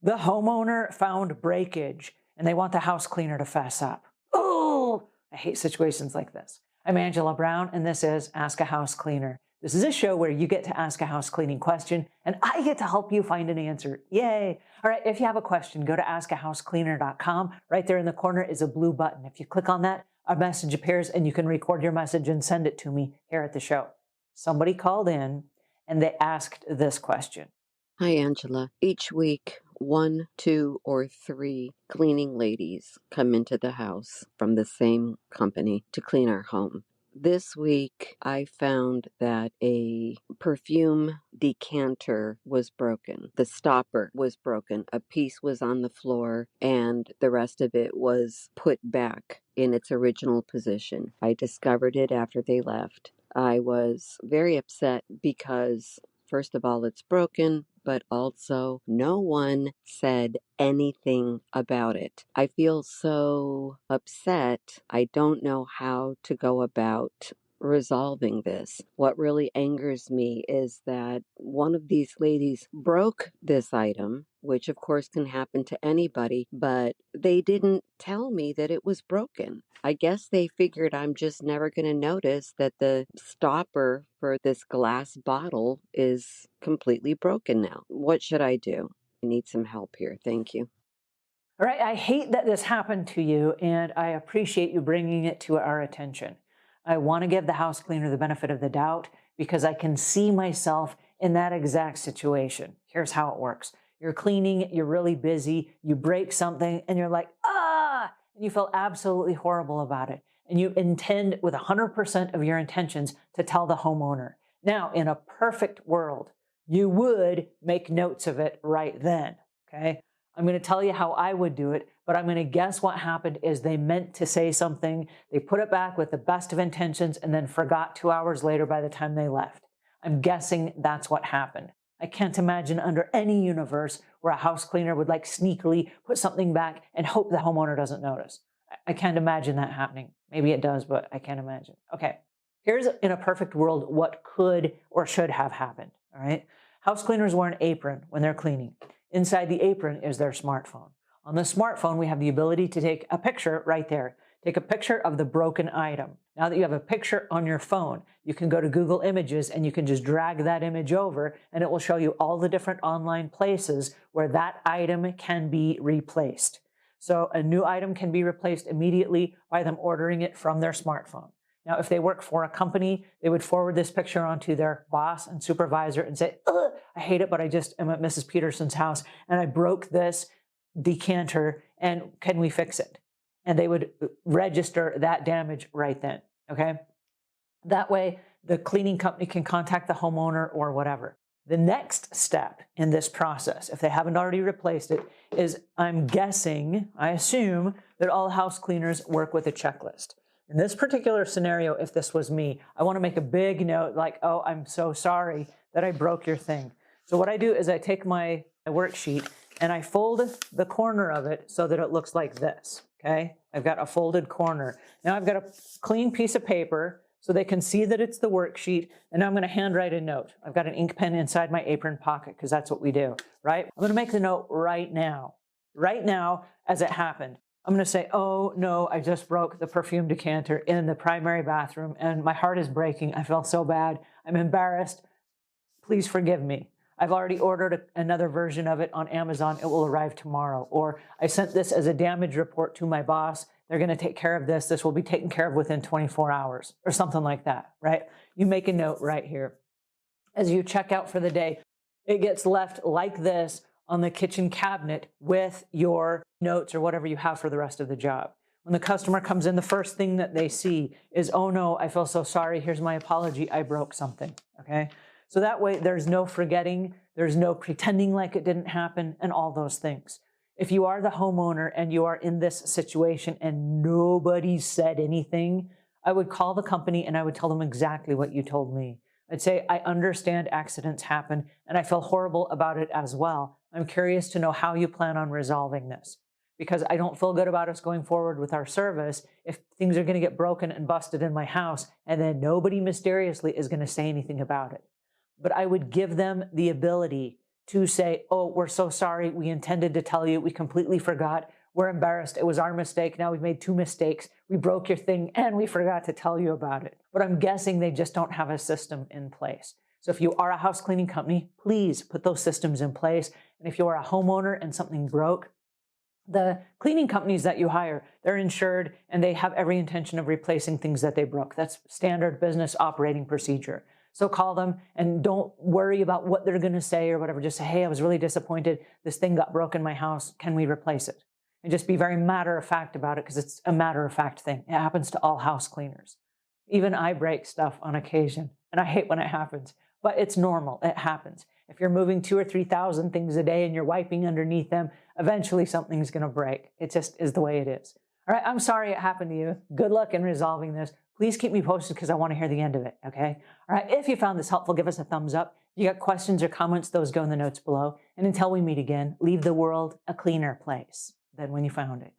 The homeowner found breakage and they want the house cleaner to fess up. Oh, I hate situations like this. I'm Angela Brown and this is Ask a House Cleaner. This is a show where you get to ask a house cleaning question and I get to help you find an answer. Yay. All right, if you have a question, go to askahousecleaner.com. Right there in the corner is a blue button. If you click on that, a message appears and you can record your message and send it to me here at the show. Somebody called in and they asked this question. Hi, Angela. Each week, 1, 2, or 3 cleaning ladies come into the house from the same company to clean our home. This week, I found that a perfume decanter was broken. The stopper was broken. A piece was on the floor, and the rest of it was put back in its original position. I discovered it after they left. I was very upset because, first of all, it's broken, but also no one said anything about it. I feel so upset. I don't know how to go about resolving this. What really angers me is that one of these ladies broke this item, which of course can happen to anybody, but they didn't tell me that it was broken. I guess they figured I'm just never going to notice that the stopper for this glass bottle is completely broken now. What should I do? I need some help here. Thank you. All right, I hate that this happened to you, and I appreciate you bringing it to our attention. I want to give the house cleaner the benefit of the doubt because I can see myself in that exact situation. Here's how it works. You're cleaning, you're really busy, you break something, and you're like, ah, and you feel absolutely horrible about it. And you intend with 100% of your intentions to tell the homeowner. Now, in a perfect world, you would make notes of it right then, okay? I'm going to tell you how I would do it, but I'm going to guess what happened is they meant to say something, they put it back with the best of intentions, and then forgot 2 hours later by the time they left. I'm guessing that's what happened. I can't imagine under any universe where a house cleaner would like sneakily put something back and hope the homeowner doesn't notice. I can't imagine that happening. Maybe it does, but I can't imagine. Okay, here's in a perfect world what could or should have happened, all right? House cleaners wear an apron when they're cleaning. Inside the apron is their smartphone. On the smartphone, we have the ability to take a picture right there. Take a picture of the broken item. Now that you have a picture on your phone, you can go to Google Images and you can just drag that image over and it will show you all the different online places where that item can be replaced. So a new item can be replaced immediately by them ordering it from their smartphone. Now, if they work for a company, they would forward this picture onto their boss and supervisor and say, ugh, I hate it, but I just am at Mrs. Peterson's house and I broke this decanter and can we fix it? And they would register that damage right then, okay? That way, the cleaning company can contact the homeowner or whatever. The next step in this process, if they haven't already replaced it, is I'm guessing, I assume that all house cleaners work with a checklist. In this particular scenario, if this was me, I want to make a big note like, oh, I'm so sorry that I broke your thing. So what I do is I take my worksheet and I fold the corner of it so that it looks like this, okay? I've got a folded corner. Now I've got a clean piece of paper so they can see that it's the worksheet, and now I'm going to handwrite a note. I've got an ink pen inside my apron pocket because that's what we do, right? I'm going to make the note right now as it happened. I'm going to say, oh, no, I just broke the perfume decanter in the primary bathroom and my heart is breaking. I feel so bad. I'm embarrassed. Please forgive me. I've already ordered another version of it on Amazon. It will arrive tomorrow. Or I sent this as a damage report to my boss. They're going to take care of this. This will be taken care of within 24 hours or something like that, right? You make a note right here. As you check out for the day, it gets left like this on the kitchen cabinet with your notes or whatever you have for the rest of the job. When the customer comes in, the first thing that they see is, oh no, I feel so sorry. Here's my apology. I broke something, okay? So that way there's no forgetting, there's no pretending like it didn't happen and all those things. If you are the homeowner and you are in this situation and nobody said anything, I would call the company and I would tell them exactly what you told me. I'd say, I understand accidents happen and I feel horrible about it as well. I'm curious to know how you plan on resolving this because I don't feel good about us going forward with our service if things are going to get broken and busted in my house and then nobody mysteriously is going to say anything about it. But I would give them the ability to say, oh, we're so sorry. We intended to tell you. We completely forgot. We're embarrassed. It was our mistake. Now we've made 2 mistakes. We broke your thing and we forgot to tell you about it. But I'm guessing they just don't have a system in place. So if you are a house cleaning company, please put those systems in place. And if you are a homeowner and something broke, the cleaning companies that you hire, they're insured and they have every intention of replacing things that they broke. That's standard business operating procedure. So call them and don't worry about what they're going to say or whatever. Just say, hey, I was really disappointed. This thing got broke in my house. Can we replace it? And just be very matter of fact about it because it's a matter of fact thing. It happens to all house cleaners. Even I break stuff on occasion and I hate when it happens, but it's normal. It happens. If you're moving 2,000 or 3,000 things a day and you're wiping underneath them, eventually something's going to break. It just is the way it is. All right, I'm sorry it happened to you. Good luck in resolving this. Please keep me posted because I want to hear the end of it, okay? All right, if you found this helpful, give us a thumbs up. If you got questions or comments, those go in the notes below. And until we meet again, leave the world a cleaner place than when you found it.